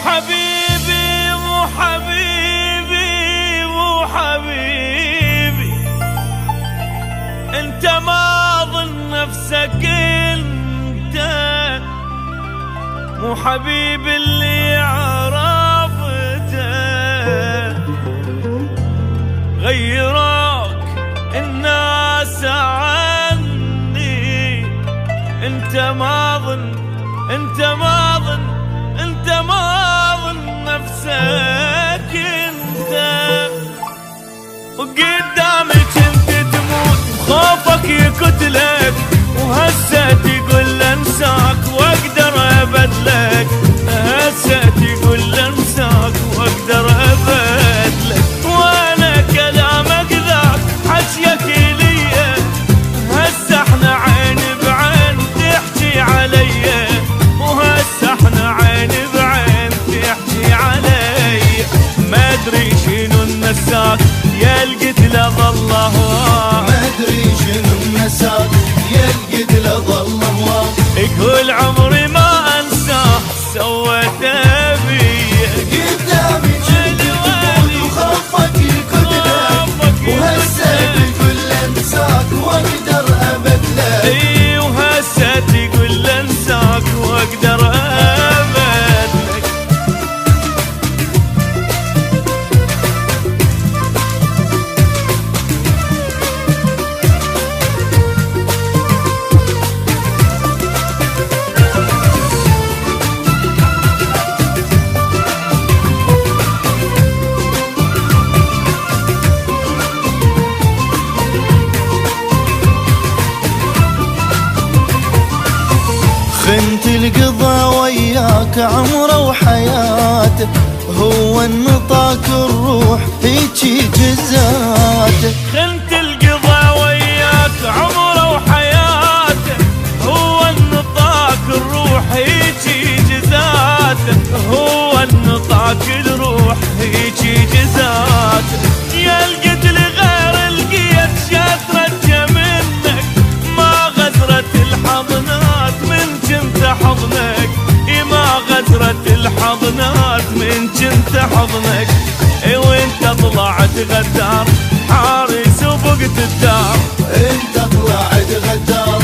حبيبي مو حبيبي مو حبيبي، انت ما ظن نفسك انت مو حبيبي اللي عرفته. غيروك الناس عني، انت ما ظن نفسك انت. وقدامك انت تموت خوفك يقتلك، وهسه تقول انساك واقدر ابدلك. هسه تقول انساك واقدر ابدلك، وانا كلامك ذاك حكيك ليا. هسه احنا عين بعين تحكي عليا، وهسه احنا عين بعين تحكي عليا. ما ادري شنو النساك يا القتله ظل هواك، ما ادري شنو النساك يا القتله ظل هواك. يقول عمري ما انساه سويته بيا. قدامي كنت تموت وخوفك يقتلك، وهسه تقول انساك واقدر ابدلك. اي وهسه تقول انساك واقدر ابدلك. خنت القضا وياك عمره وحياته، هو النطاك الروح هيجي جزاته. خنت القضا وياك عمره وحياته، هو النطاك الروح هيجي جزاته. هو النطاك الروح هيجي جزاته. يا القتل غير القيت شاترجى منك، ما غزرت الحضنات من جنت حضنك. ما غزرت الحضنات من جنت حضنك. وانت طلعت غدار حارس وبقت الدار، انت طلعت غدار